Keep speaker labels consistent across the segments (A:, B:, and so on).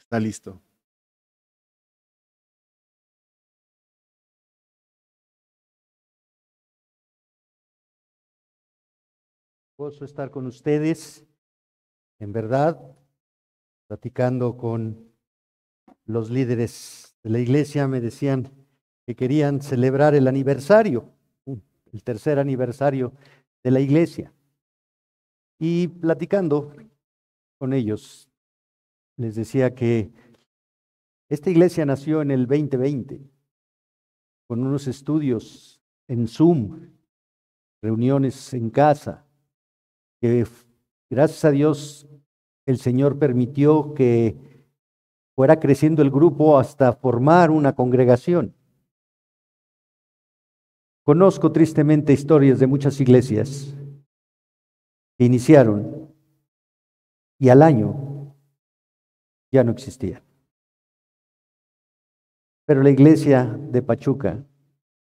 A: Está listo.
B: Gozo estar con ustedes, en verdad, platicando con los líderes de la iglesia. Me decían que querían celebrar el aniversario, el tercer aniversario de la iglesia. Y platicando con ellos, les decía que esta iglesia nació en el 2020, con unos estudios en Zoom, reuniones en casa, que gracias a Dios el Señor permitió que fuera creciendo el grupo hasta formar una congregación. Conozco tristemente historias de muchas iglesias que iniciaron y al año ya no existían. Pero la iglesia de Pachuca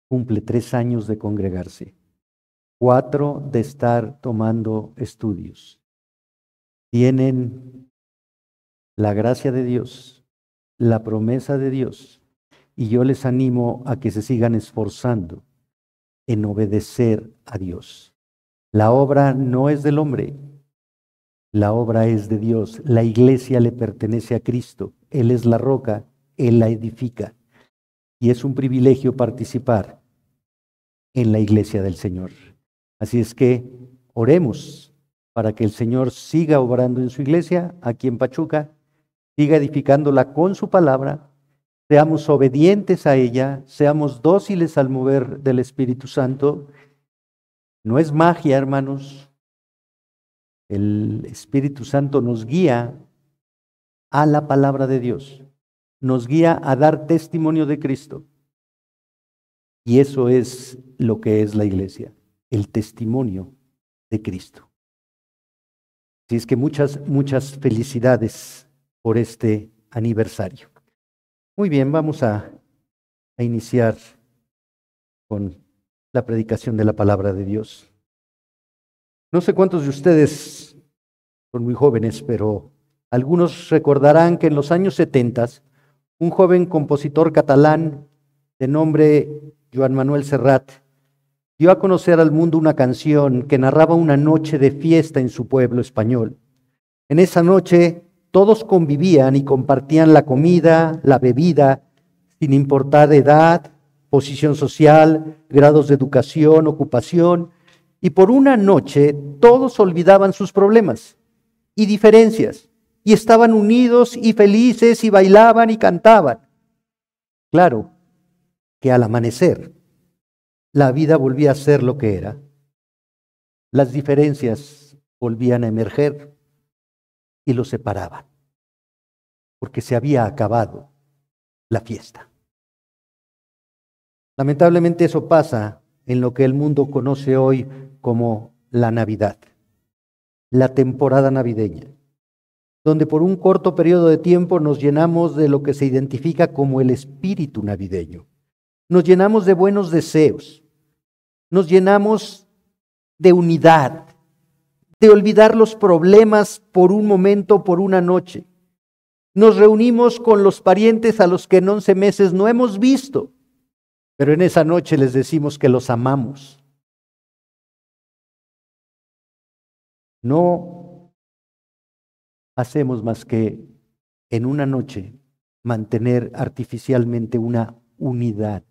B: cumple 3 años de congregarse, 4 de estar tomando estudios. Tienen la gracia de Dios, la promesa de Dios, y yo les animo a que se sigan esforzando en obedecer a Dios. La obra no es del hombre, la obra es de Dios. La iglesia le pertenece a Cristo. Él es la roca, Él la edifica. Y es un privilegio participar en la iglesia del Señor. Así es que oremos para que el Señor siga obrando en su iglesia aquí en Pachuca, siga edificándola con su palabra, seamos obedientes a ella, seamos dóciles al mover del Espíritu Santo. No es magia, hermanos. El Espíritu Santo nos guía a la palabra de Dios, nos guía a dar testimonio de Cristo. Y eso es lo que es la iglesia, el testimonio de Cristo. Así es que muchas felicidades por este aniversario. Muy bien, vamos a iniciar con la predicación de la palabra de Dios. No sé cuántos de ustedes son muy jóvenes, pero algunos recordarán que en los años 70, un joven compositor catalán de nombre Joan Manuel Serrat dio a conocer al mundo una canción que narraba una noche de fiesta en su pueblo español. En esa noche todos convivían y compartían la comida, la bebida, sin importar edad, posición social, grados de educación, ocupación, y por una noche todos olvidaban sus problemas y diferencias, y estaban unidos y felices y bailaban y cantaban. Claro que al amanecer la vida volvía a ser lo que era. Las diferencias volvían a emerger y los separaban, porque se había acabado la fiesta. Lamentablemente eso pasa en lo que el mundo conoce hoy como la Navidad, la temporada navideña, donde por un corto periodo de tiempo nos llenamos de lo que se identifica como el espíritu navideño. Nos llenamos de buenos deseos, nos llenamos de unidad, de olvidar los problemas por un momento, por una noche. Nos reunimos con los parientes a los que en 11 meses no hemos visto, pero en esa noche les decimos que los amamos. No hacemos más que en una noche mantener artificialmente una unidad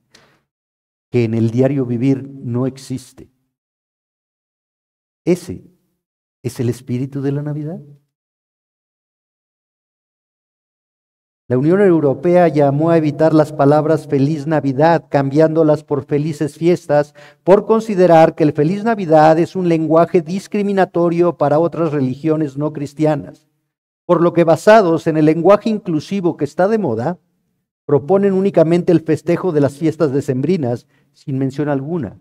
B: que en el diario vivir no existe. Ese es el espíritu de la Navidad. La Unión Europea llamó a evitar las palabras Feliz Navidad, cambiándolas por Felices Fiestas, por considerar que el Feliz Navidad es un lenguaje discriminatorio para otras religiones no cristianas. Por lo que, basados en el lenguaje inclusivo que está de moda, proponen únicamente el festejo de las fiestas decembrinas, sin mención alguna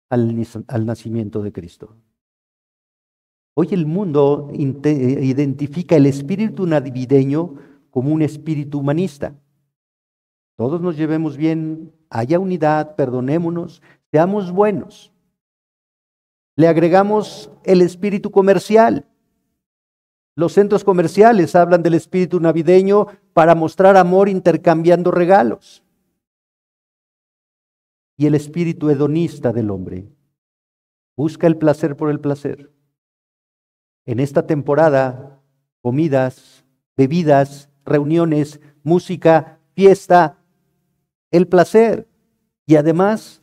B: al nacimiento de Cristo. Hoy el mundo identifica el espíritu navideño como un espíritu humanista. Todos nos llevemos bien, haya unidad, perdonémonos, seamos buenos. Le agregamos el espíritu comercial. Los centros comerciales hablan del espíritu navideño para mostrar amor intercambiando regalos. Y el espíritu hedonista del hombre busca el placer por el placer. En esta temporada, comidas, bebidas, reuniones, música, fiesta, el placer y además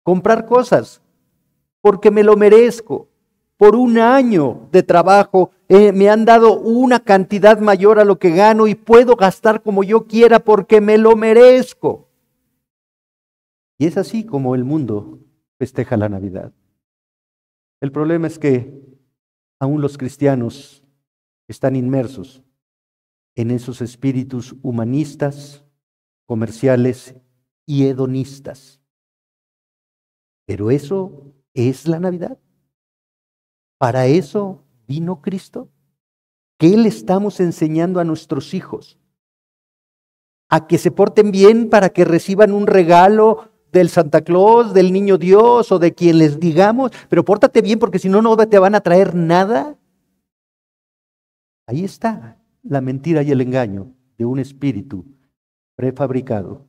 B: comprar cosas porque me lo merezco. Por un año de trabajo me han dado una cantidad mayor a lo que gano y puedo gastar como yo quiera porque me lo merezco. Y es así como el mundo festeja la Navidad. El problema es que aún los cristianos están inmersos en esos espíritus humanistas, comerciales y hedonistas. Pero eso es la Navidad. ¿Para eso vino Cristo? ¿Qué le estamos enseñando a nuestros hijos? ¿A que se porten bien para que reciban un regalo del Santa Claus, del Niño Dios o de quien les digamos? Pero pórtate bien porque si no, no te van a traer nada. Ahí está la mentira y el engaño de un espíritu prefabricado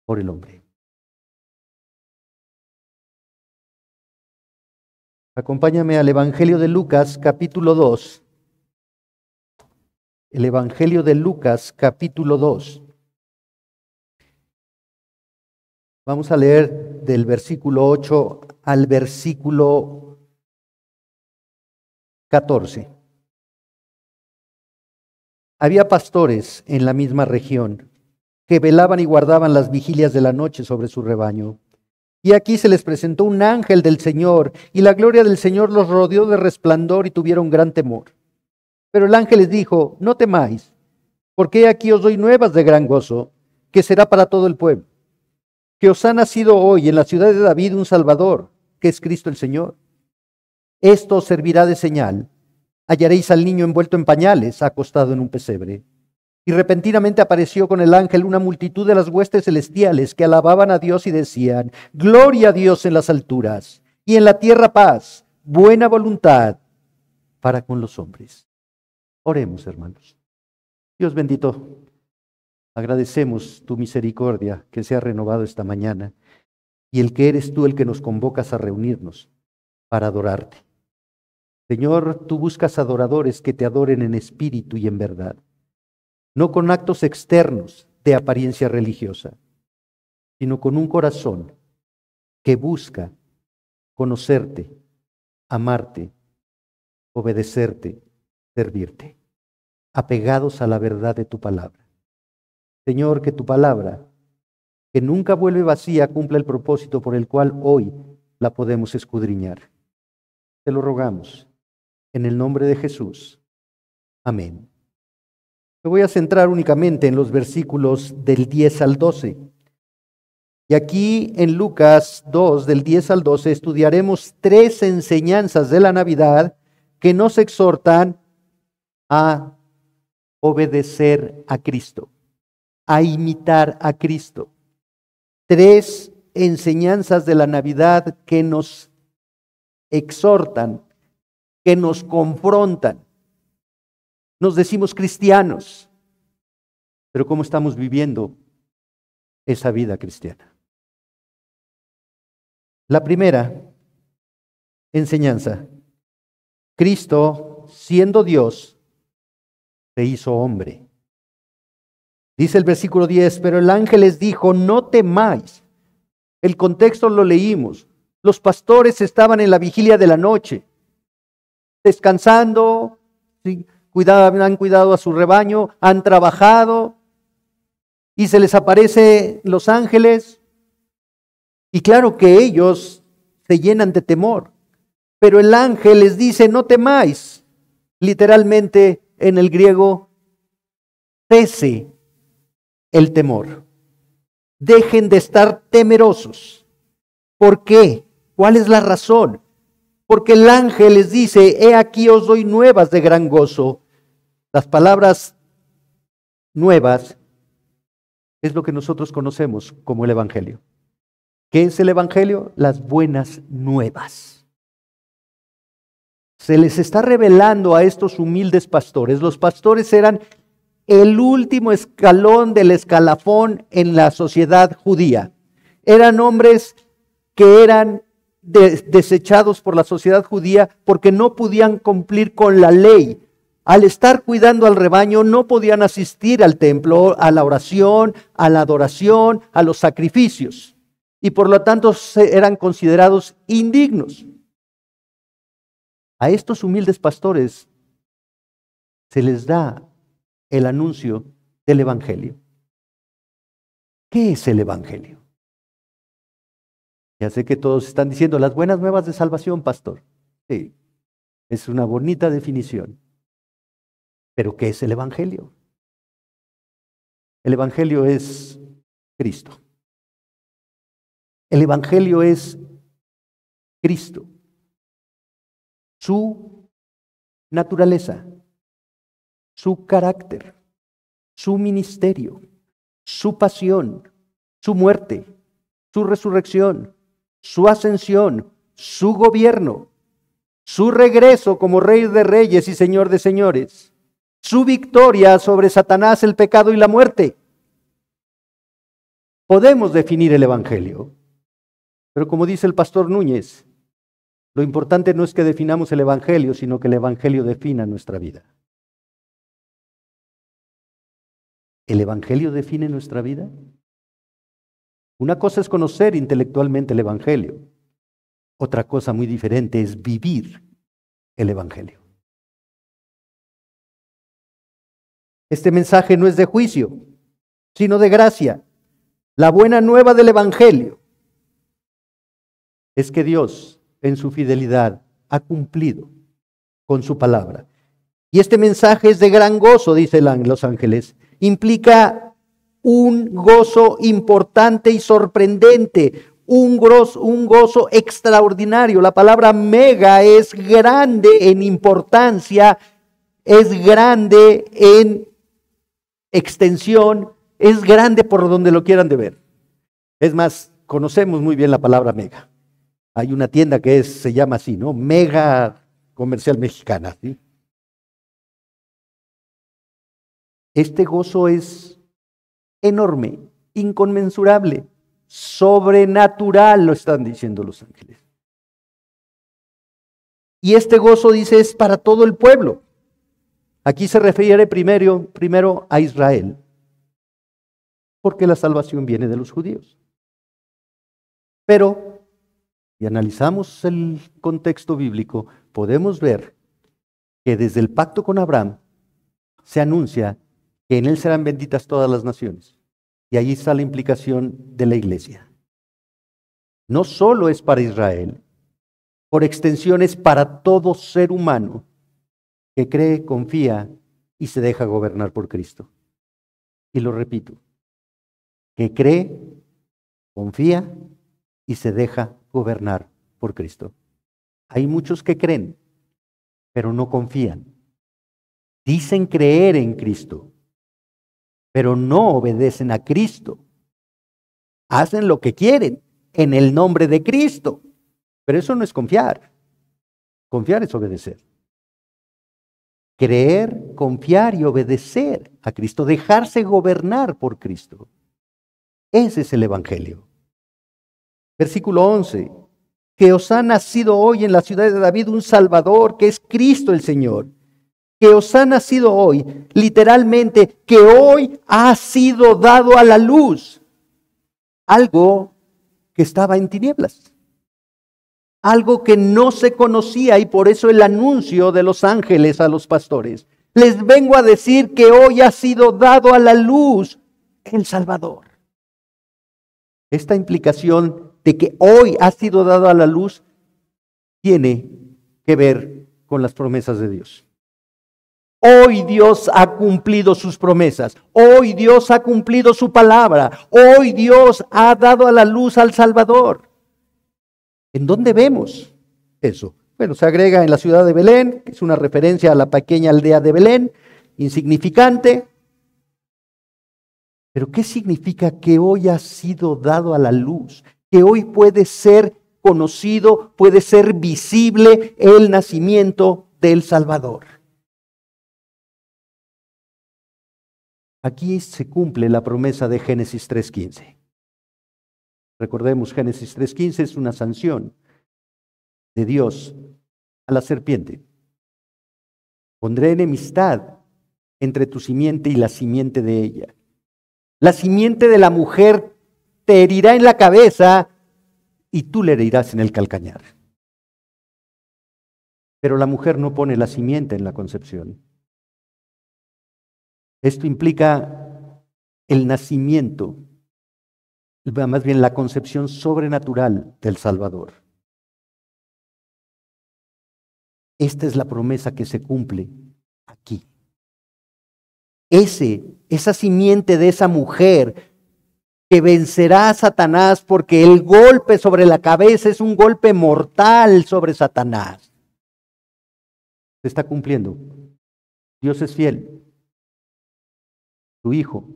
B: por el hombre. Acompáñame al Evangelio de Lucas, capítulo 2. El Evangelio de Lucas, capítulo 2. Vamos a leer del versículo 8 al versículo 14. Había pastores en la misma región que velaban y guardaban las vigilias de la noche sobre su rebaño. Y aquí se les presentó un ángel del Señor, y la gloria del Señor los rodeó de resplandor y tuvieron gran temor. Pero el ángel les dijo: no temáis, porque aquí os doy nuevas de gran gozo, que será para todo el pueblo. Que os ha nacido hoy en la ciudad de David un Salvador, que es Cristo el Señor. Esto os servirá de señal. Hallaréis al niño envuelto en pañales, acostado en un pesebre. Y repentinamente apareció con el ángel una multitud de las huestes celestiales que alababan a Dios y decían: gloria a Dios en las alturas, y en la tierra paz, buena voluntad para con los hombres. Oremos, hermanos. Dios bendito, agradecemos tu misericordia que se ha renovado esta mañana y el que eres tú el que nos convocas a reunirnos para adorarte. Señor, tú buscas adoradores que te adoren en espíritu y en verdad, no con actos externos de apariencia religiosa, sino con un corazón que busca conocerte, amarte, obedecerte, servirte, apegados a la verdad de tu palabra. Señor, que tu palabra, que nunca vuelve vacía, cumpla el propósito por el cual hoy la podemos escudriñar. Te lo rogamos, en el nombre de Jesús. Amén. Me voy a centrar únicamente en los versículos del 10 al 12. Y aquí en Lucas 2, del 10 al 12, estudiaremos 3 enseñanzas de la Navidad que nos exhortan a obedecer a Cristo, a imitar a Cristo. 3 enseñanzas de la Navidad que nos exhortan, que nos confrontan. Nos decimos cristianos, pero ¿cómo estamos viviendo esa vida cristiana? La primera enseñanza: Cristo, siendo Dios, se hizo hombre. Dice el versículo 10, pero el ángel les dijo: no temáis. El contexto lo leímos. Los pastores estaban en la vigilia de la noche, descansando, han cuidado a su rebaño, han trabajado, y se les aparecen los ángeles. Y claro que ellos se llenan de temor, pero el ángel les dice: no temáis. Literalmente en el griego, cese el temor. Dejen de estar temerosos. ¿Por qué? ¿Cuál es la razón? Porque el ángel les dice: he aquí os doy nuevas de gran gozo. Las palabras nuevas es lo que nosotros conocemos como el Evangelio. ¿Qué es el Evangelio? Las buenas nuevas. Se les está revelando a estos humildes pastores. Los pastores eran el último escalón del escalafón en la sociedad judía. Eran hombres que eran desechados por la sociedad judía porque no podían cumplir con la ley. Al estar cuidando al rebaño no podían asistir al templo, a la oración, a la adoración, a los sacrificios. Y por lo tanto eran considerados indignos. A estos humildes pastores se les da el anuncio del Evangelio. ¿Qué es el Evangelio? Ya sé que todos están diciendo las buenas nuevas de salvación, pastor. Sí, es una bonita definición. ¿Pero qué es el Evangelio? El Evangelio es Cristo. El Evangelio es Cristo. Su naturaleza, su carácter, su ministerio, su pasión, su muerte, su resurrección, su ascensión, su gobierno, su regreso como Rey de Reyes y Señor de Señores, su victoria sobre Satanás, el pecado y la muerte. Podemos definir el Evangelio, pero como dice el pastor Núñez, lo importante no es que definamos el Evangelio, sino que el Evangelio defina nuestra vida. ¿El Evangelio define nuestra vida? Una cosa es conocer intelectualmente el Evangelio. Otra cosa muy diferente es vivir el Evangelio. Este mensaje no es de juicio, sino de gracia. La buena nueva del Evangelio es que Dios, en su fidelidad, ha cumplido con su palabra. Y este mensaje es de gran gozo, dicen los ángeles. Implica un gozo importante y sorprendente, un gozo extraordinario. La palabra mega es grande en importancia, es grande en extensión, es grande por donde lo quieran de ver. Es más, conocemos muy bien la palabra mega. Hay una tienda que se llama así, ¿no? Mega Comercial Mexicana, ¿sí? Este gozo es enorme, inconmensurable, sobrenatural, lo están diciendo los ángeles. Y este gozo, dice, es para todo el pueblo. Aquí se refiere primero a Israel, porque la salvación viene de los judíos. Pero, si analizamos el contexto bíblico, podemos ver que desde el pacto con Abraham se anuncia que en él serán benditas todas las naciones. Y ahí está la implicación de la iglesia. No solo es para Israel, por extensión es para todo ser humano que cree, confía y se deja gobernar por Cristo. Y lo repito, que cree, confía y se deja gobernar por Cristo. Hay muchos que creen, pero no confían. Dicen creer en Cristo, pero no obedecen a Cristo. Hacen lo que quieren en el nombre de Cristo, pero eso no es confiar. Confiar es obedecer. Creer, confiar y obedecer a Cristo, dejarse gobernar por Cristo. Ese es el Evangelio. Versículo 11. Que os ha nacido hoy en la ciudad de David un Salvador, que es Cristo el Señor. Que os ha nacido hoy, literalmente, que hoy ha sido dado a la luz algo que estaba en tinieblas. Algo que no se conocía, y por eso el anuncio de los ángeles a los pastores. Les vengo a decir que hoy ha sido dado a la luz el Salvador. Esta implicación de que hoy ha sido dado a la luz tiene que ver con las promesas de Dios. Hoy Dios ha cumplido sus promesas. Hoy Dios ha cumplido su palabra. Hoy Dios ha dado a la luz al Salvador. ¿En dónde vemos eso? Bueno, se agrega en la ciudad de Belén, que es una referencia a la pequeña aldea de Belén, insignificante. Pero ¿qué significa que hoy ha sido dado a la luz? Que hoy puede ser conocido, puede ser visible el nacimiento del Salvador. Aquí se cumple la promesa de Génesis 3:15. Recordemos, Génesis 3:15 es una sanción de Dios a la serpiente. Pondré enemistad entre tu simiente y la simiente de ella. La simiente de la mujer te herirá en la cabeza y tú le herirás en el calcañar. Pero la mujer no pone la simiente en la concepción. Esto implica el nacimiento, más bien la concepción sobrenatural del Salvador. Esta es la promesa que se cumple aquí. Esa simiente de esa mujer que vencerá a Satanás, porque el golpe sobre la cabeza es un golpe mortal sobre Satanás. Se está cumpliendo. Dios es fiel. Su Hijo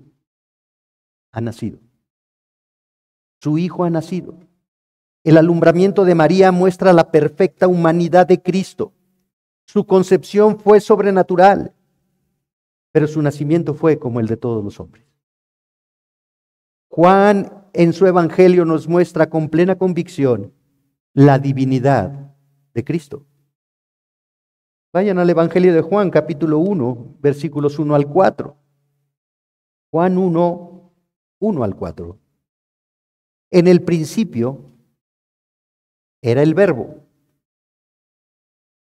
B: ha nacido. Su Hijo ha nacido. El alumbramiento de María muestra la perfecta humanidad de Cristo. Su concepción fue sobrenatural, pero su nacimiento fue como el de todos los hombres. Juan en su evangelio nos muestra con plena convicción la divinidad de Cristo. Vayan al evangelio de Juan, capítulo 1, versículos 1 al 4. Juan 1, 1 al 4. En el principio era el Verbo,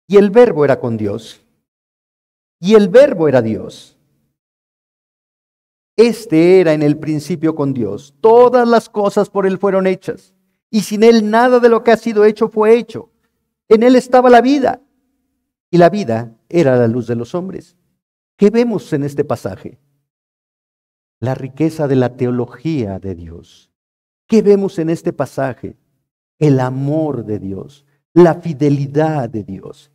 B: y el Verbo era con Dios, y el Verbo era Dios. Este era en el principio con Dios. Todas las cosas por Él fueron hechas, y sin Él nada de lo que ha sido hecho fue hecho. En Él estaba la vida, y la vida era la luz de los hombres. ¿Qué vemos en este pasaje? La riqueza de la teología de Dios. ¿Qué vemos en este pasaje? El amor de Dios, la fidelidad de Dios.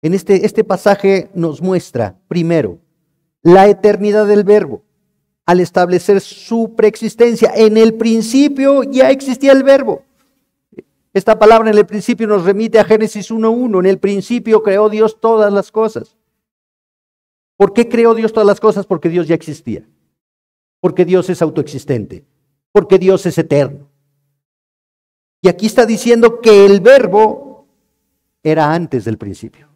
B: En este pasaje nos muestra, primero, la eternidad del Verbo. Al establecer su preexistencia, en el principio ya existía el Verbo. Esta palabra en el principio nos remite a Génesis 1:1. En el principio creó Dios todas las cosas. ¿Por qué creó Dios todas las cosas? Porque Dios ya existía. Porque Dios es autoexistente. Porque Dios es eterno. Y aquí está diciendo que el Verbo era antes del principio.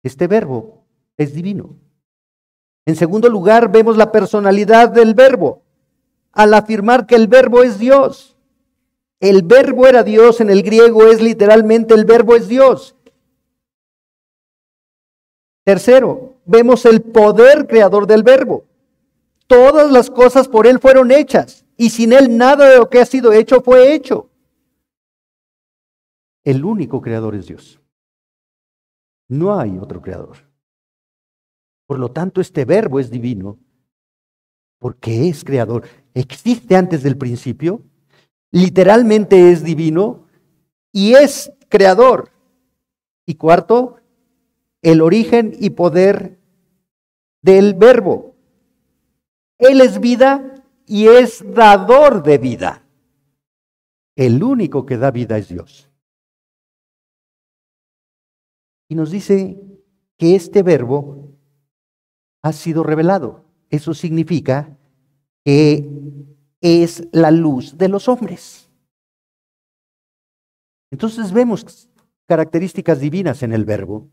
B: Este Verbo es divino. En segundo lugar, vemos la personalidad del Verbo, al afirmar que el Verbo es Dios. El Verbo era Dios, en el griego es literalmente el Verbo es Dios. Tercero, vemos el poder creador del Verbo. Todas las cosas por Él fueron hechas, y sin Él nada de lo que ha sido hecho fue hecho. El único creador es Dios. No hay otro creador. Por lo tanto, este Verbo es divino, porque es creador. Existe antes del principio, literalmente es divino, y es creador. Y cuarto, el origen y poder del Verbo. Él es vida y es dador de vida. El único que da vida es Dios. Y nos dice que este Verbo ha sido revelado. Eso significa que es la luz de los hombres. Entonces vemos características divinas en el Verbo.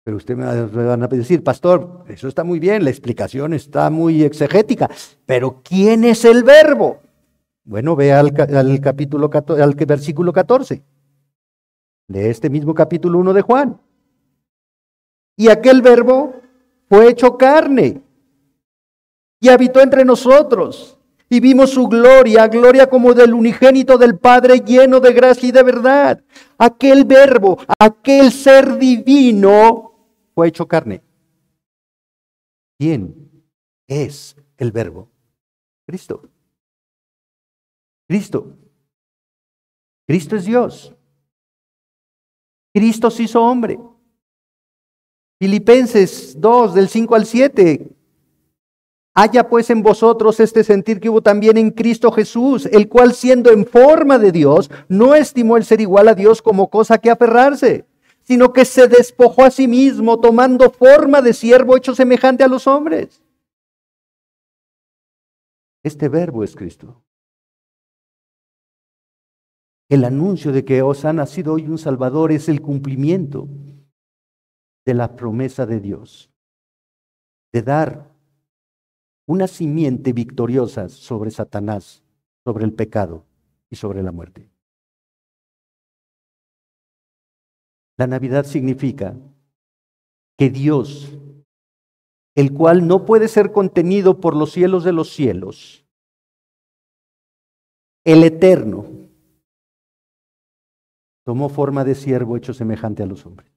B: Pero usted me van a decir, pastor, eso está muy bien, la explicación está muy exegética, pero ¿quién es el Verbo? Bueno, vea al capítulo 14, al versículo 14 de este mismo capítulo 1 de Juan. Y aquel Verbo fue hecho carne y habitó entre nosotros, y vimos su gloria, gloria como del unigénito del Padre, lleno de gracia y de verdad. Aquel Verbo, aquel ser divino, fue hecho carne. ¿Quién es el Verbo? Cristo. Cristo. Cristo es Dios. Cristo se hizo hombre. Filipenses 2, del 5 al 7. Haya pues en vosotros este sentir que hubo también en Cristo Jesús, el cual siendo en forma de Dios, no estimó el ser igual a Dios como cosa que aferrarse, sino que se despojó a sí mismo, tomando forma de siervo hecho semejante a los hombres. Este verbo es Cristo. El anuncio de que os ha nacido hoy un Salvador es el cumplimiento de la promesa de Dios, de dar una simiente victoriosa sobre Satanás, sobre el pecado y sobre la muerte. La Navidad significa que Dios, el cual no puede ser contenido por los cielos de los cielos, el Eterno, tomó forma de siervo hecho semejante a los hombres.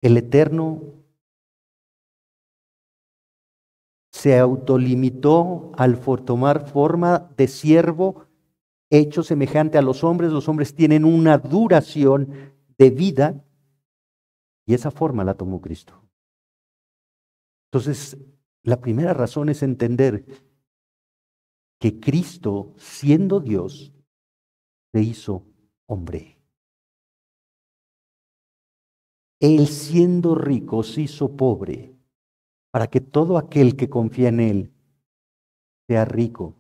B: El Eterno se autolimitó al tomar forma de siervo hecho semejante a los hombres. Los hombres tienen una duración de vida y esa forma la tomó Cristo. Entonces, la primera razón es entender que Cristo, siendo Dios, se hizo hombre. Él, siendo rico, se hizo pobre para que todo aquel que confía en Él sea rico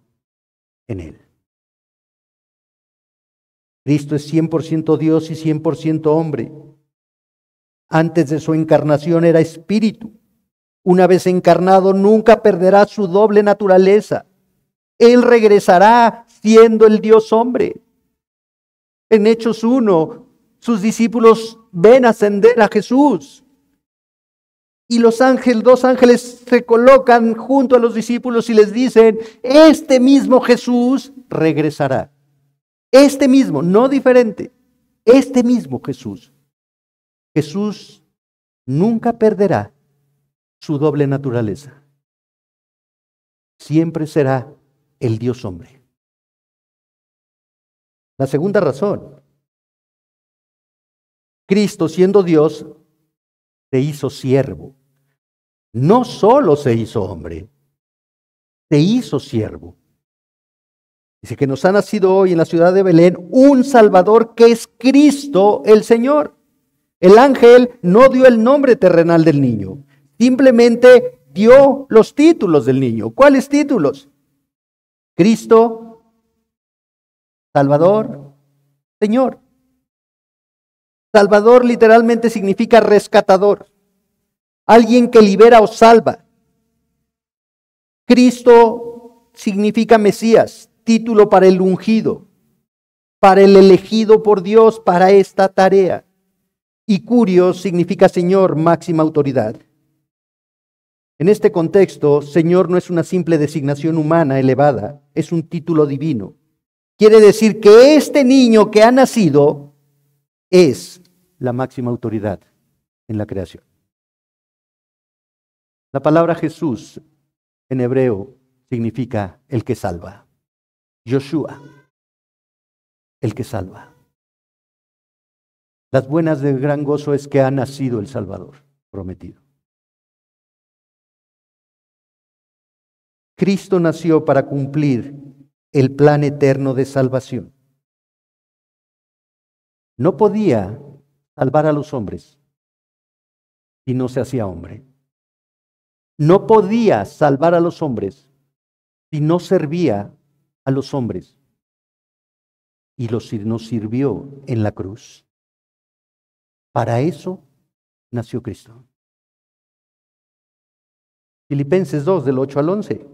B: en Él. Cristo es 100% Dios y 100% hombre. Antes de su encarnación era espíritu. Una vez encarnado, nunca perderá su doble naturaleza. Él regresará siendo el Dios hombre. En Hechos 1, sus discípulos ven ascender a Jesús. Y dos ángeles se colocan junto a los discípulos y les dicen, este mismo Jesús regresará. Este mismo, no diferente, este mismo Jesús. Jesús nunca perderá su doble naturaleza. Siempre será el Dios hombre. La segunda razón, Cristo siendo Dios, se hizo siervo. No solo se hizo hombre, se hizo siervo. Dice que nos ha nacido hoy en la ciudad de Belén un Salvador que es Cristo el Señor. El ángel no dio el nombre terrenal del niño, simplemente dio los títulos del niño. ¿Cuáles títulos? Cristo, Salvador, Señor. Salvador literalmente significa rescatador, alguien que libera o salva. Cristo significa Mesías, título para el ungido, para el elegido por Dios para esta tarea. Y Curios significa Señor, máxima autoridad. En este contexto, Señor no es una simple designación humana elevada, es un título divino. Quiere decir que este niño que ha nacido es la máxima autoridad en la creación. La palabra Jesús en hebreo significa el que salva. Yoshua, el que salva. Las buenas del gran gozo es que ha nacido el Salvador prometido. Cristo nació para cumplir el plan eterno de salvación. No podía salvar a los hombres si no se hacía hombre. No podía salvar a los hombres si no servía a los hombres. Y nos sirvió en la cruz. Para eso nació Cristo. Filipenses 2, del 8 al 11.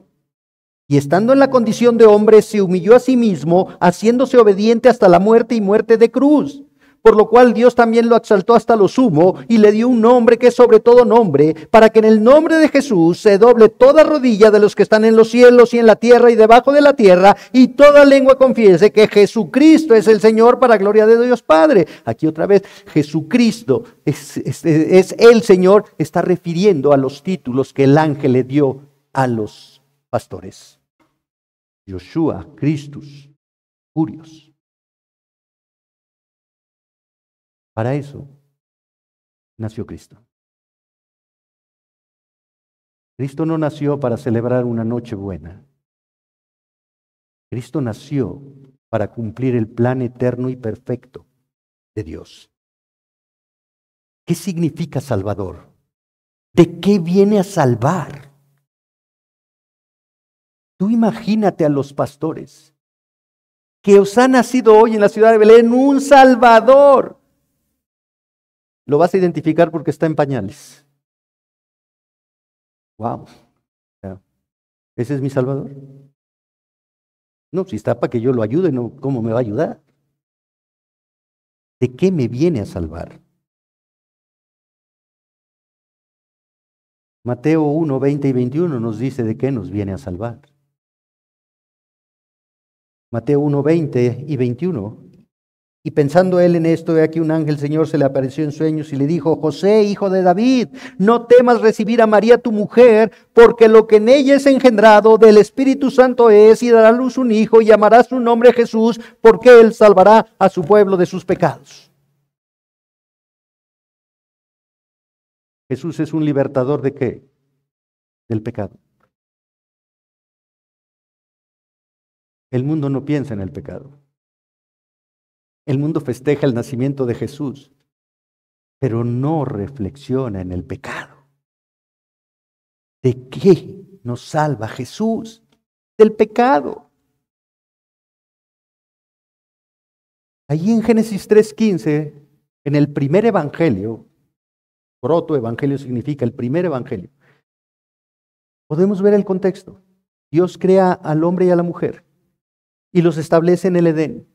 B: Y estando en la condición de hombre, se humilló a sí mismo, haciéndose obediente hasta la muerte y muerte de cruz. Por lo cual Dios también lo exaltó hasta lo sumo y le dio un nombre que es sobre todo nombre, para que en el nombre de Jesús se doble toda rodilla de los que están en los cielos y en la tierra y debajo de la tierra, y toda lengua confiese que Jesucristo es el Señor, para gloria de Dios Padre. Aquí otra vez, Jesucristo es el Señor, está refiriendo a los títulos que el ángel le dio a los pastores. Yoshua, Christus, Curios. Para eso nació Cristo. Cristo no nació para celebrar una noche buena. Cristo nació para cumplir el plan eterno y perfecto de Dios. ¿Qué significa Salvador? ¿De qué viene a salvar? Tú imagínate a los pastores que os ha nacido hoy en la ciudad de Belén un Salvador. Lo vas a identificar porque está en pañales. Wow. ¿Ese es mi Salvador? No, si está para que yo lo ayude, no, ¿cómo me va a ayudar? ¿De qué me viene a salvar? Mateo 1, 20 y 21 nos dice de qué nos viene a salvar. Mateo 1, 20 y 21. Y pensando él en esto, he aquí un ángel del Señor se le apareció en sueños y le dijo: José, hijo de David, no temas recibir a María tu mujer, porque lo que en ella es engendrado del Espíritu Santo es, y dará a luz un hijo, y llamará su nombre Jesús, porque él salvará a su pueblo de sus pecados. Jesús es un libertador ¿de qué? Del pecado. El mundo no piensa en el pecado. El mundo festeja el nacimiento de Jesús, pero no reflexiona en el pecado. ¿De qué nos salva Jesús? Del pecado. Allí en Génesis 3:15, en el primer evangelio, protoevangelio significa el primer evangelio, podemos ver el contexto. Dios crea al hombre y a la mujer y los establece en el Edén.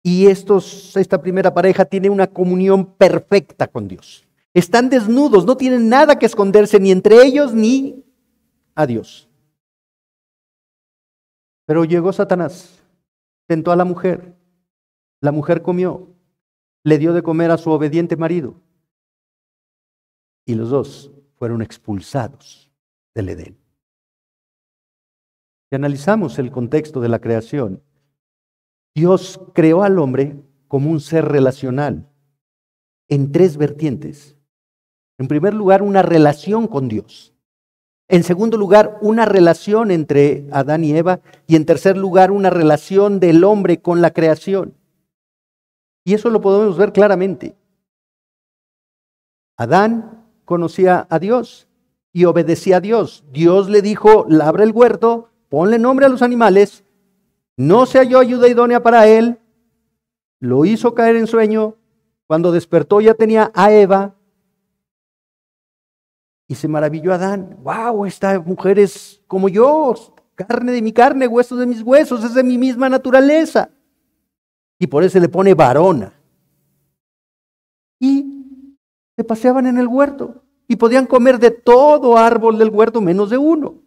B: Y esta primera pareja tiene una comunión perfecta con Dios. Están desnudos, no tienen nada que esconderse ni entre ellos ni a Dios. Pero llegó Satanás, tentó a la mujer comió, le dio de comer a su obediente marido y los dos fueron expulsados del Edén. Si analizamos el contexto de la creación, Dios creó al hombre como un ser relacional en tres vertientes. En primer lugar, una relación con Dios. En segundo lugar, una relación entre Adán y Eva. Y en tercer lugar, una relación del hombre con la creación. Y eso lo podemos ver claramente. Adán conocía a Dios y obedecía a Dios. Dios le dijo: labra el huerto, ponle nombre a los animales. No se halló ayuda idónea para él. Lo hizo caer en sueño. Cuando despertó ya tenía a Eva. Y se maravilló Adán. ¡Wow! Esta mujer es como yo, carne de mi carne, huesos de mis huesos, es de mi misma naturaleza. Y por eso le pone varona. Y se paseaban en el huerto y podían comer de todo árbol del huerto menos de uno.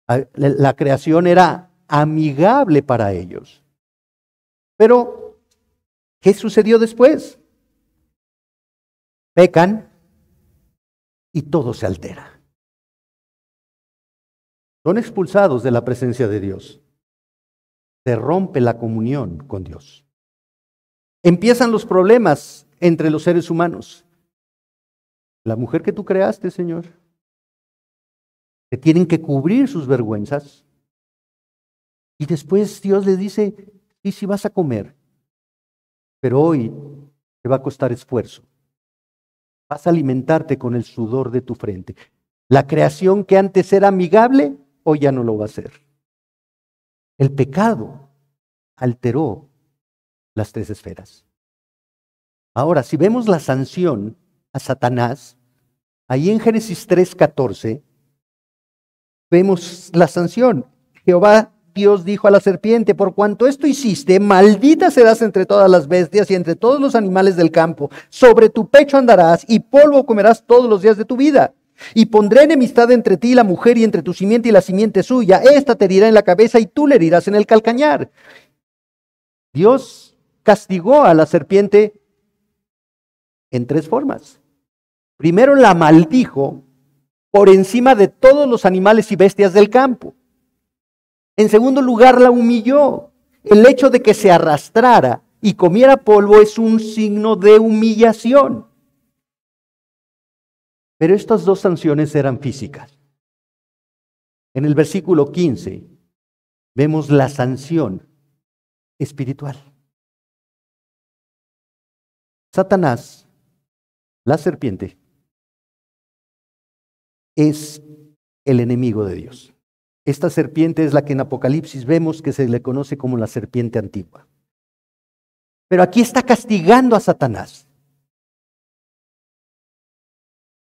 B: La creación era amigable para ellos. Pero, ¿qué sucedió después? Pecan y todo se altera. Son expulsados de la presencia de Dios. Se rompe la comunión con Dios. Empiezan los problemas entre los seres humanos. La mujer que tú creaste, Señor, que tienen que cubrir sus vergüenzas. Y después Dios les dice: sí, sí vas a comer, pero hoy te va a costar esfuerzo. Vas a alimentarte con el sudor de tu frente. La creación que antes era amigable, hoy ya no lo va a ser. El pecado alteró las tres esferas. Ahora, si vemos la sanción a Satanás, ahí en Génesis 3:14, vemos la sanción. Jehová Dios dijo a la serpiente: por cuanto esto hiciste, maldita serás entre todas las bestias y entre todos los animales del campo. Sobre tu pecho andarás y polvo comerás todos los días de tu vida. Y pondré enemistad entre ti y la mujer, y entre tu simiente y la simiente suya. Esta te herirá en la cabeza y tú le herirás en el calcañar. Dios castigó a la serpiente en tres formas. Primero, la maldijo por encima de todos los animales y bestias del campo. En segundo lugar, la humilló. El hecho de que se arrastrara y comiera polvo es un signo de humillación. Pero estas dos sanciones eran físicas. En el versículo 15 vemos la sanción espiritual. Satanás, la serpiente, es el enemigo de Dios. Esta serpiente es la que en Apocalipsis vemos que se le conoce como la serpiente antigua. Pero aquí está castigando a Satanás.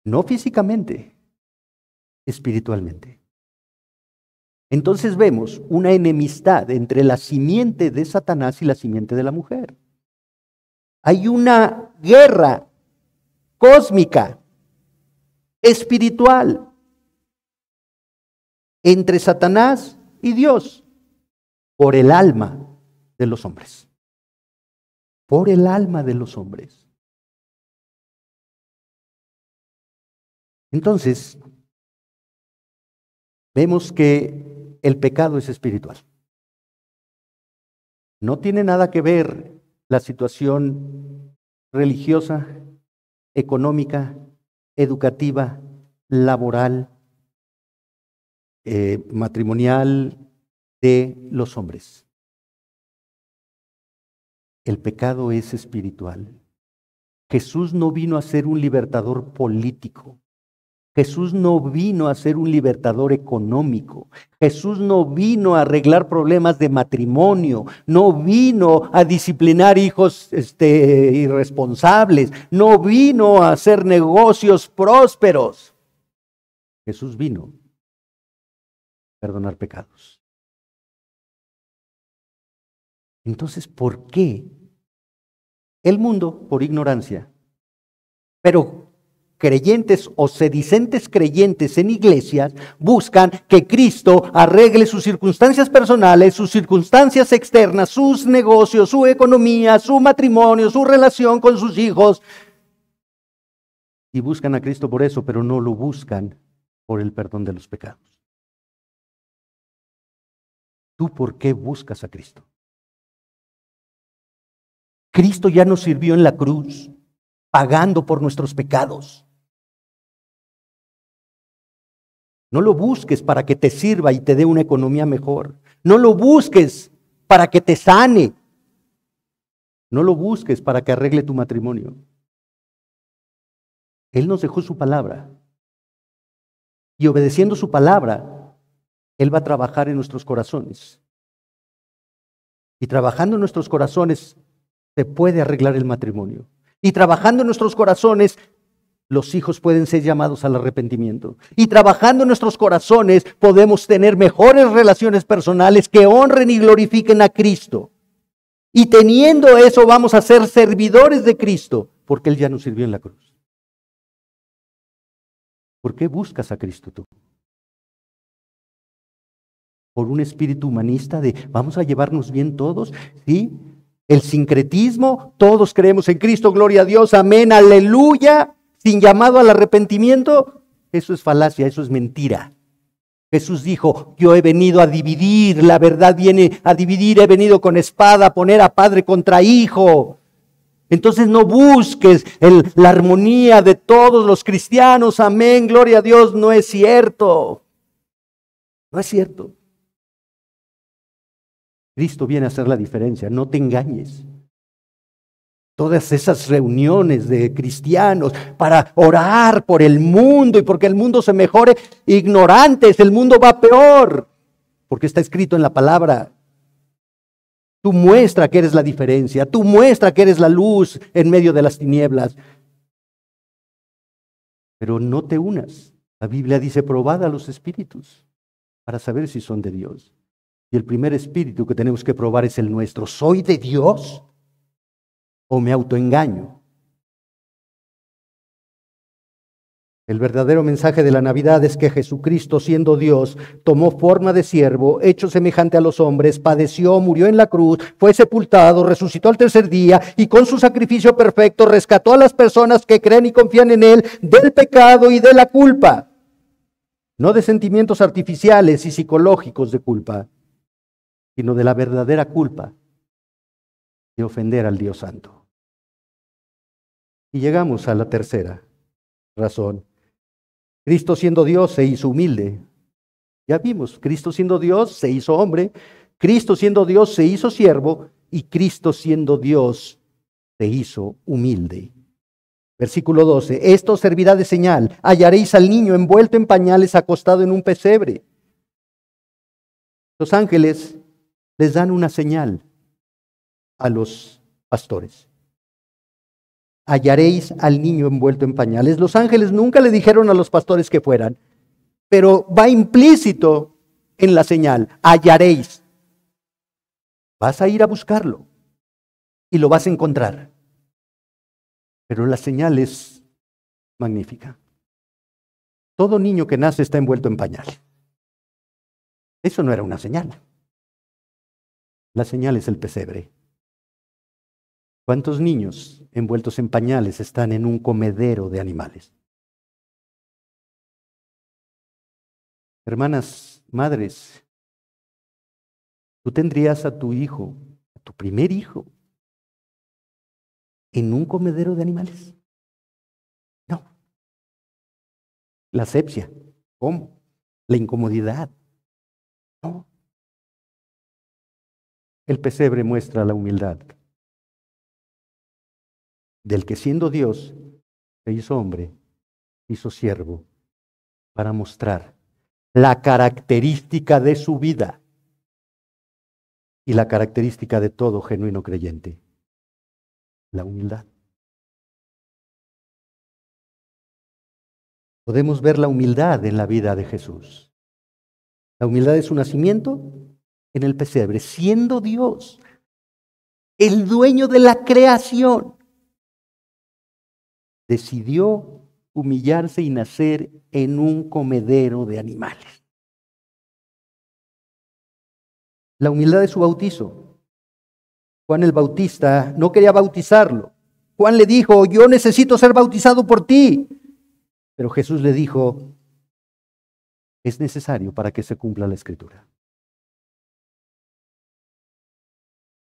B: No físicamente, espiritualmente. Entonces vemos una enemistad entre la simiente de Satanás y la simiente de la mujer. Hay una guerra cósmica, espiritual, entre Satanás y Dios, por el alma de los hombres. Por el alma de los hombres. Entonces, vemos que el pecado es espiritual. No tiene nada que ver la situación religiosa, económica, educativa, laboral, matrimonial de los hombres. El pecado es espiritual. Jesús no vino a ser un libertador político. Jesús no vino a ser un libertador económico. Jesús no vino a arreglar problemas de matrimonio. No vino a disciplinar hijos irresponsables. No vino a hacer negocios prósperos. Jesús vino a perdonar pecados. Entonces, ¿por qué el mundo, por ignorancia, pero creyentes o sedicentes creyentes en iglesias, buscan que Cristo arregle sus circunstancias personales, sus circunstancias externas, sus negocios, su economía, su matrimonio, su relación con sus hijos? Y buscan a Cristo por eso, pero no lo buscan por el perdón de los pecados. ¿Tú por qué buscas a Cristo? Cristo ya nos sirvió en la cruz, pagando por nuestros pecados. No lo busques para que te sirva y te dé una economía mejor. No lo busques para que te sane. No lo busques para que arregle tu matrimonio. Él nos dejó su palabra. Y obedeciendo su palabra, Él va a trabajar en nuestros corazones. Y trabajando en nuestros corazones, se puede arreglar el matrimonio. Y trabajando en nuestros corazones, los hijos pueden ser llamados al arrepentimiento. Y trabajando en nuestros corazones, podemos tener mejores relaciones personales que honren y glorifiquen a Cristo. Y teniendo eso, vamos a ser servidores de Cristo, porque Él ya nos sirvió en la cruz. ¿Por qué buscas a Cristo tú? ¿Por un espíritu humanista de vamos a llevarnos bien todos? ¿Sí? El sincretismo, todos creemos en Cristo, gloria a Dios, amén, aleluya, sin llamado al arrepentimiento, eso es falacia, eso es mentira. Jesús dijo, yo he venido a dividir, la verdad viene a dividir, he venido con espada a poner a padre contra hijo. Entonces no busques la armonía de todos los cristianos, amén, gloria a Dios, no es cierto. No es cierto. Cristo viene a hacer la diferencia, no te engañes. Todas esas reuniones de cristianos para orar por el mundo y porque el mundo se mejore, ignorantes, el mundo va peor, porque está escrito en la palabra. Tú muestra que eres la diferencia, tú muestra que eres la luz en medio de las tinieblas. Pero no te unas. La Biblia dice, probad a los espíritus para saber si son de Dios. Y el primer espíritu que tenemos que probar es el nuestro. ¿Soy de Dios o me autoengaño? El verdadero mensaje de la Navidad es que Jesucristo, siendo Dios, tomó forma de siervo, hecho semejante a los hombres, padeció, murió en la cruz, fue sepultado, resucitó al tercer día y con su sacrificio perfecto rescató a las personas que creen y confían en Él del pecado y de la culpa. No de sentimientos artificiales y psicológicos de culpa, sino de la verdadera culpa de ofender al Dios Santo. Y llegamos a la tercera razón. Cristo siendo Dios se hizo humilde. Ya vimos, Cristo siendo Dios se hizo hombre, Cristo siendo Dios se hizo siervo y Cristo siendo Dios se hizo humilde. Versículo 12, esto servirá de señal, hallaréis al niño envuelto en pañales acostado en un pesebre. Los ángeles les dan una señal a los pastores. Hallaréis al niño envuelto en pañales. Los ángeles nunca le dijeron a los pastores que fueran, pero va implícito en la señal, hallaréis. Vas a ir a buscarlo y lo vas a encontrar. Pero la señal es magnífica. Todo niño que nace está envuelto en pañal. Eso no era una señal. La señal es el pesebre. ¿Cuántos niños envueltos en pañales están en un comedero de animales? Hermanas, madres, ¿tú tendrías a tu hijo, a tu primer hijo, en un comedero de animales? No. La asepsia, ¿cómo? La incomodidad, no. El pesebre muestra la humildad del que siendo Dios se hizo hombre, hizo siervo, para mostrar la característica de su vida y la característica de todo genuino creyente, la humildad. Podemos ver la humildad en la vida de Jesús. La humildad de su nacimiento en el pesebre, siendo Dios, el dueño de la creación, decidió humillarse y nacer en un comedero de animales. La humildad de su bautizo. Juan el Bautista no quería bautizarlo. Juan le dijo, yo necesito ser bautizado por ti. Pero Jesús le dijo, es necesario para que se cumpla la Escritura.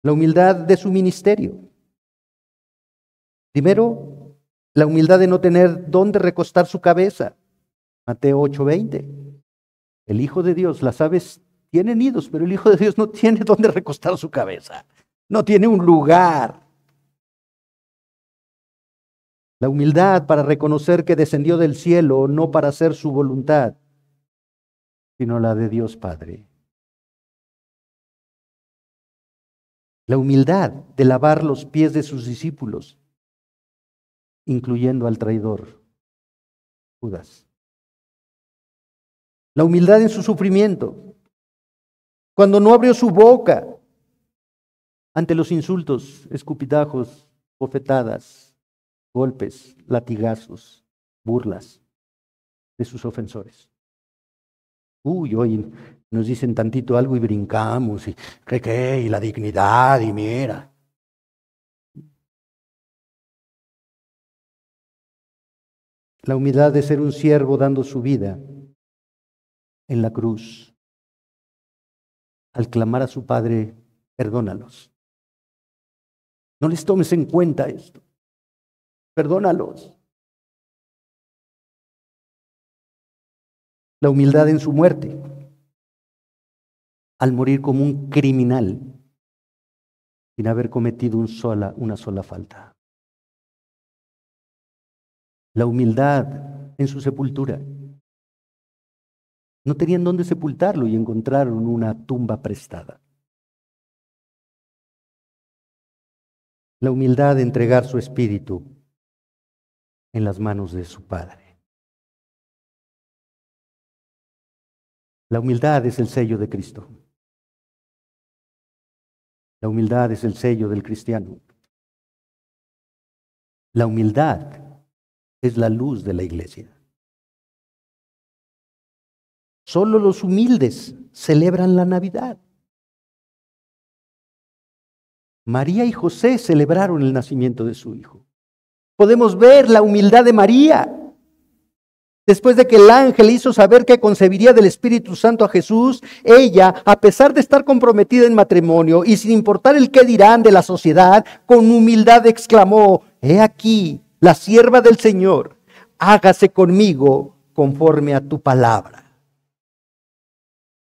B: La humildad de su ministerio. Primero, la humildad de no tener dónde recostar su cabeza. Mateo 8:20. El Hijo de Dios, las aves tienen nidos, pero el Hijo de Dios no tiene dónde recostar su cabeza. No tiene un lugar. La humildad para reconocer que descendió del cielo no para hacer su voluntad, sino la de Dios Padre. La humildad de lavar los pies de sus discípulos, incluyendo al traidor Judas. La humildad en su sufrimiento, cuando no abrió su boca ante los insultos, escupitajos, bofetadas, golpes, latigazos, burlas de sus ofensores. Hoy nos dicen tantito algo y brincamos, y ¿qué? Y la dignidad, y mira. La humildad de ser un siervo dando su vida en la cruz, al clamar a su Padre, perdónalos. No les tomes en cuenta esto. Perdónalos. La humildad en su muerte, al morir como un criminal, sin haber cometido una sola falta. La humildad en su sepultura. No tenían dónde sepultarlo y encontraron una tumba prestada. La humildad de entregar su espíritu en las manos de su Padre. La humildad es el sello de Cristo. La humildad es el sello del cristiano. La humildad es la luz de la iglesia. Solo los humildes celebran la Navidad. María y José celebraron el nacimiento de su hijo. Podemos ver la humildad de María. Después de que el ángel hizo saber que concebiría del Espíritu Santo a Jesús, ella, a pesar de estar comprometida en matrimonio y sin importar el qué dirán de la sociedad, con humildad exclamó, he aquí, la sierva del Señor, hágase conmigo conforme a tu palabra.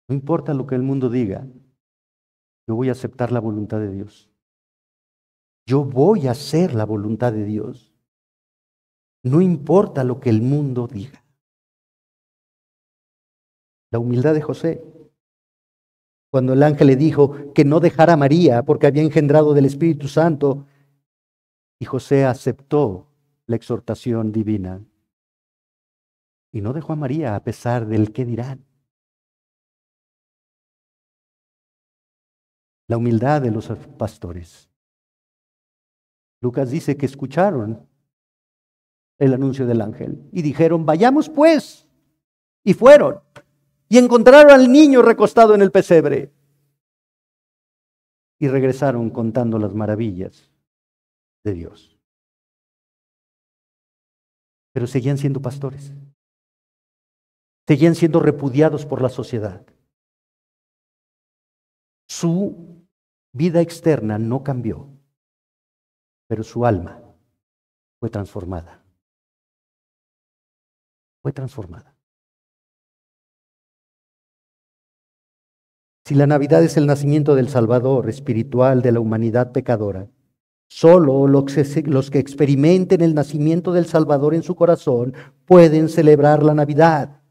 B: No importa lo que el mundo diga, yo voy a aceptar la voluntad de Dios. Yo voy a hacer la voluntad de Dios. No importa lo que el mundo diga. La humildad de José. Cuando el ángel le dijo que no dejara a María porque había engendrado del Espíritu Santo, y José aceptó la exhortación divina. Y no dejó a María a pesar del qué dirán. La humildad de los pastores. Lucas dice que escucharon el anuncio del ángel y dijeron, vayamos pues. Y fueron. Y encontraron al niño recostado en el pesebre. Y regresaron contando las maravillas de Dios. Pero seguían siendo pastores. Seguían siendo repudiados por la sociedad. Su vida externa no cambió, pero su alma fue transformada. Fue transformada. Si la Navidad es el nacimiento del Salvador espiritual de la humanidad pecadora, solo los que experimenten el nacimiento del Salvador en su corazón pueden celebrar la Navidad.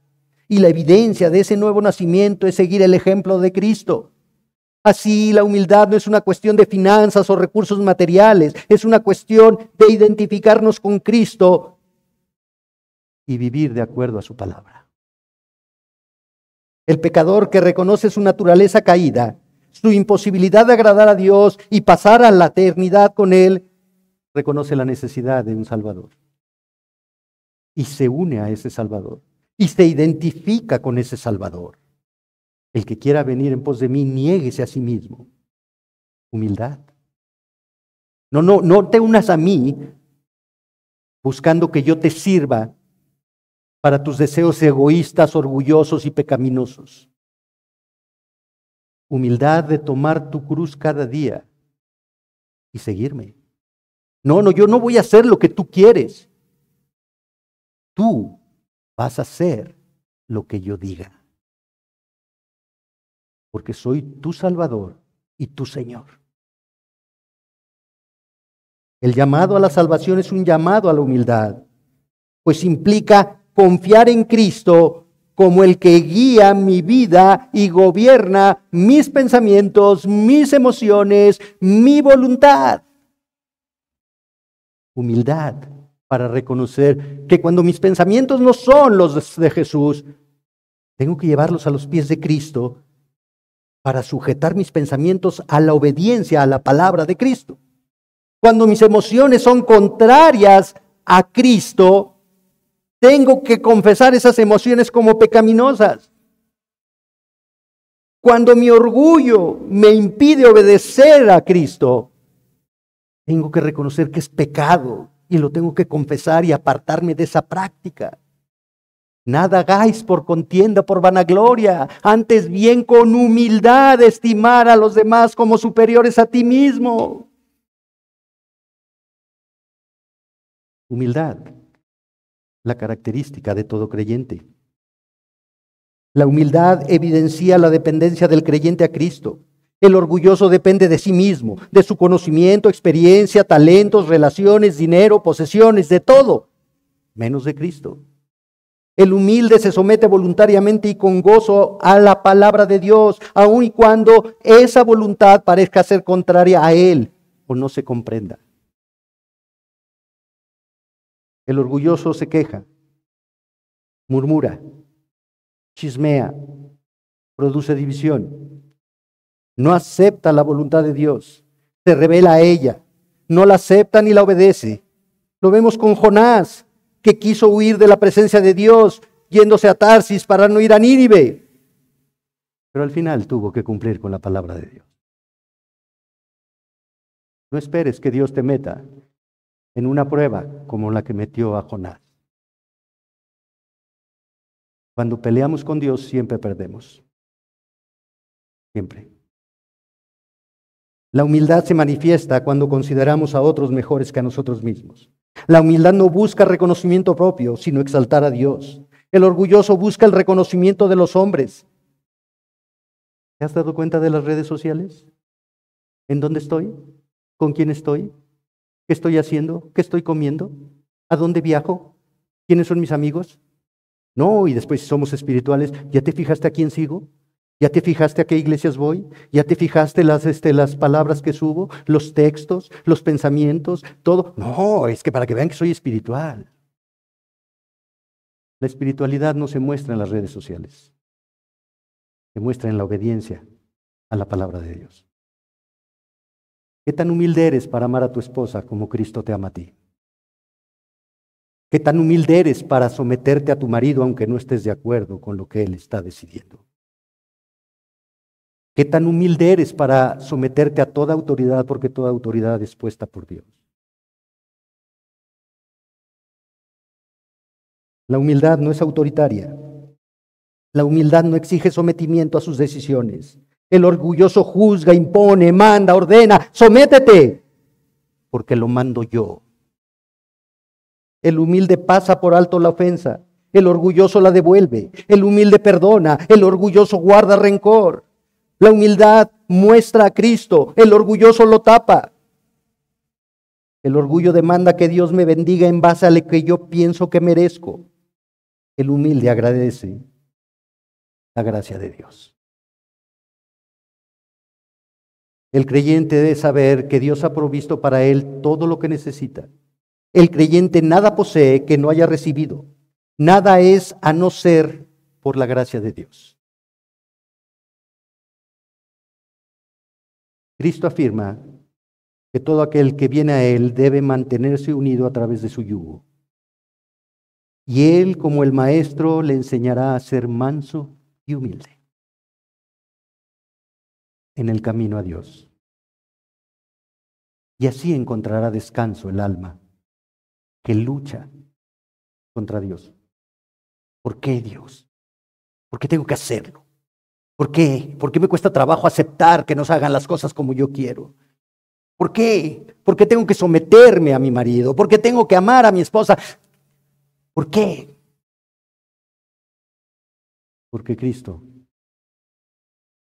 B: Y la evidencia de ese nuevo nacimiento es seguir el ejemplo de Cristo. Así, la humildad no es una cuestión de finanzas o recursos materiales, es una cuestión de identificarnos con Cristo y vivir de acuerdo a su palabra. El pecador que reconoce su naturaleza caída, su imposibilidad de agradar a Dios y pasar a la eternidad con Él, reconoce la necesidad de un Salvador. Y se une a ese Salvador. Y se identifica con ese Salvador. El que quiera venir en pos de mí, niéguese a sí mismo. Humildad. No te unas a mí buscando que yo te sirva para tus deseos egoístas, orgullosos y pecaminosos. Humildad de tomar tu cruz cada día y seguirme. Yo no voy a hacer lo que tú quieres. Tú vas a hacer lo que yo diga. Porque soy tu Salvador y tu Señor. El llamado a la salvación es un llamado a la humildad, pues implica confiar en Cristo como el que guía mi vida y gobierna mis pensamientos, mis emociones, mi voluntad. Humildad para reconocer que cuando mis pensamientos no son los de Jesús, tengo que llevarlos a los pies de Cristo para sujetar mis pensamientos a la obediencia a la palabra de Cristo. Cuando mis emociones son contrarias a Cristo, tengo que confesar esas emociones como pecaminosas. Cuando mi orgullo me impide obedecer a Cristo, tengo que reconocer que es pecado y lo tengo que confesar y apartarme de esa práctica. Nada hagáis por contienda, por vanagloria, antes bien con humildad estimar a los demás como superiores a ti mismo. Humildad, la característica de todo creyente. La humildad evidencia la dependencia del creyente a Cristo. El orgulloso depende de sí mismo, de su conocimiento, experiencia, talentos, relaciones, dinero, posesiones, de todo, menos de Cristo. El humilde se somete voluntariamente y con gozo a la palabra de Dios, aun y cuando esa voluntad parezca ser contraria a Él o no se comprenda. El orgulloso se queja, murmura, chismea, produce división. No acepta la voluntad de Dios, se revela a ella, no la acepta ni la obedece. Lo vemos con Jonás, que quiso huir de la presencia de Dios, yéndose a Tarsis para no ir a Nínive. Pero al final tuvo que cumplir con la palabra de Dios. No esperes que Dios te meta en una prueba como la que metió a Jonás. Cuando peleamos con Dios siempre perdemos. Siempre. La humildad se manifiesta cuando consideramos a otros mejores que a nosotros mismos. La humildad no busca reconocimiento propio, sino exaltar a Dios. El orgulloso busca el reconocimiento de los hombres. ¿Te has dado cuenta de las redes sociales? ¿En dónde estoy? ¿Con quién estoy? ¿Qué estoy haciendo? ¿Qué estoy comiendo? ¿A dónde viajo? ¿Quiénes son mis amigos? No, y después si somos espirituales, ¿ya te fijaste a quién sigo? ¿Ya te fijaste a qué iglesias voy? ¿Ya te fijaste las palabras que subo, los textos, los pensamientos, todo? No, es que para que vean que soy espiritual. La espiritualidad no se muestra en las redes sociales, se muestra en la obediencia a la palabra de Dios. ¿Qué tan humilde eres para amar a tu esposa como Cristo te ama a ti? ¿Qué tan humilde eres para someterte a tu marido aunque no estés de acuerdo con lo que él está decidiendo? ¿Qué tan humilde eres para someterte a toda autoridad porque toda autoridad es puesta por Dios? La humildad no es autoritaria. La humildad no exige sometimiento a sus decisiones. El orgulloso juzga, impone, manda, ordena, sométete, porque lo mando yo. El humilde pasa por alto la ofensa, el orgulloso la devuelve, el humilde perdona, el orgulloso guarda rencor. La humildad muestra a Cristo, el orgulloso lo tapa. El orgullo demanda que Dios me bendiga en base a lo que yo pienso que merezco. El humilde agradece la gracia de Dios. El creyente debe saber que Dios ha provisto para él todo lo que necesita. El creyente nada posee que no haya recibido. Nada es a no ser por la gracia de Dios. Cristo afirma que todo aquel que viene a Él debe mantenerse unido a través de su yugo. Y Él, como el Maestro, le enseñará a ser manso y humilde en el camino a Dios. Y así encontrará descanso el alma que lucha contra Dios. ¿Por qué Dios? ¿Por qué tengo que hacerlo? ¿Por qué? ¿Por qué me cuesta trabajo aceptar que nos hagan las cosas como yo quiero? ¿Por qué? ¿Por qué tengo que someterme a mi marido? ¿Por qué tengo que amar a mi esposa? ¿Por qué? Porque Cristo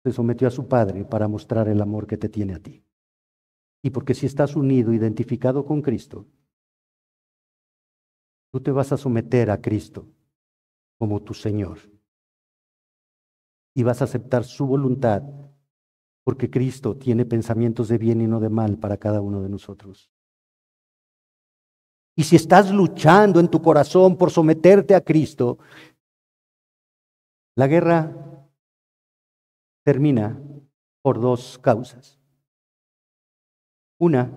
B: se sometió a su Padre para mostrar el amor que te tiene a ti. Y porque si estás unido, identificado con Cristo, tú te vas a someter a Cristo como tu Señor. Y vas a aceptar su voluntad, porque Cristo tiene pensamientos de bien y no de mal para cada uno de nosotros. Y si estás luchando en tu corazón por someterte a Cristo, la guerra termina por dos causas. Una,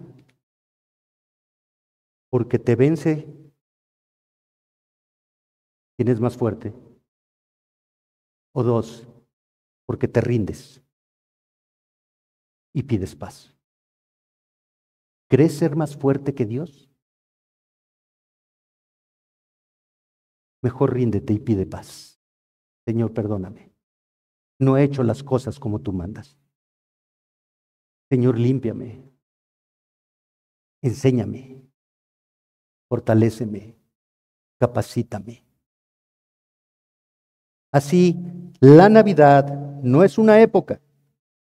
B: porque te vence quien es más fuerte. O dos, porque te rindes y pides paz. ¿Crees ser más fuerte que Dios? Mejor ríndete y pide paz. Señor, perdóname. No he hecho las cosas como tú mandas. Señor, límpiame. Enséñame. Fortaléceme. Capacítame. Así, la Navidad no es una época.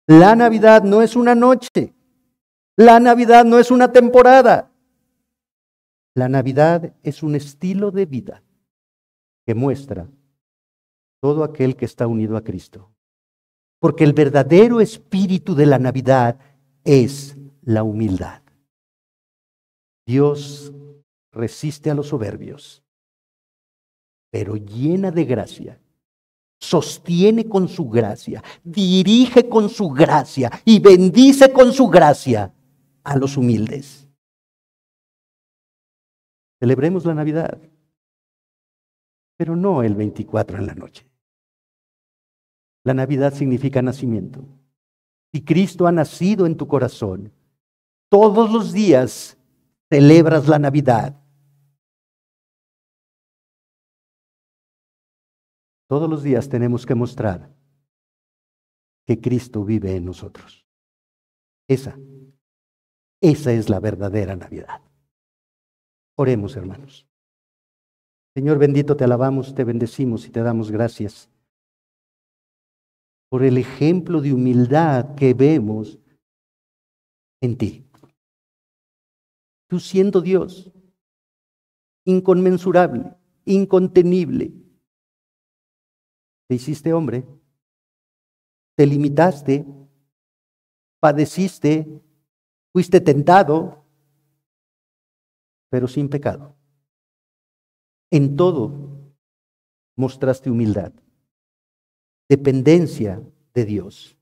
B: La Navidad no es una noche. La Navidad no es una temporada. La Navidad es un estilo de vida que muestra todo aquel que está unido a Cristo. Porque el verdadero espíritu de la Navidad es la humildad. Dios resiste a los soberbios, pero llena de gracia. Sostiene con su gracia, dirige con su gracia y bendice con su gracia a los humildes. Celebremos la Navidad, pero no el 24 en la noche. La Navidad significa nacimiento. Si Cristo ha nacido en tu corazón, todos los días celebras la Navidad. Todos los días tenemos que mostrar que Cristo vive en nosotros. Esa es la verdadera Navidad. Oremos, hermanos. Señor bendito, te alabamos, te bendecimos y te damos gracias por el ejemplo de humildad que vemos en ti. Tú siendo Dios, inconmensurable, incontenible, te hiciste hombre, te limitaste, padeciste, fuiste tentado, pero sin pecado. En todo mostraste humildad, dependencia de Dios,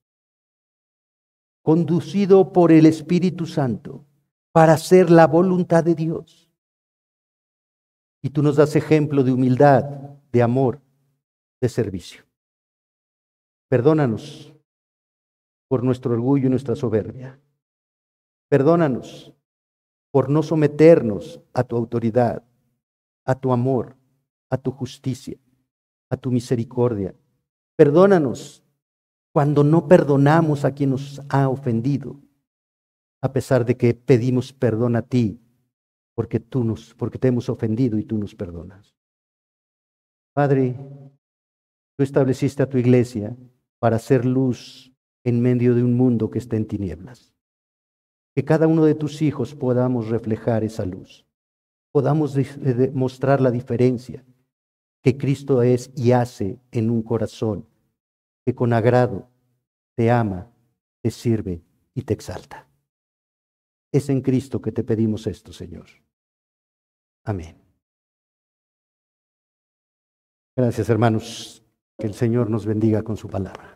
B: conducido por el Espíritu Santo para hacer la voluntad de Dios. Y tú nos das ejemplo de humildad, de amor, de servicio. Perdónanos por nuestro orgullo y nuestra soberbia. Perdónanos por no someternos a tu autoridad, a tu amor, a tu justicia, a tu misericordia. Perdónanos cuando no perdonamos a quien nos ha ofendido, a pesar de que pedimos perdón a ti, porque te hemos ofendido y tú nos perdonas. Padre, tú estableciste a tu iglesia para hacer luz en medio de un mundo que está en tinieblas. Que cada uno de tus hijos podamos reflejar esa luz, podamos mostrar la diferencia que Cristo es y hace en un corazón que con agrado te ama, te sirve y te exalta. Es en Cristo que te pedimos esto, Señor. Amén. Gracias, hermanos. Que el Señor nos bendiga con su palabra.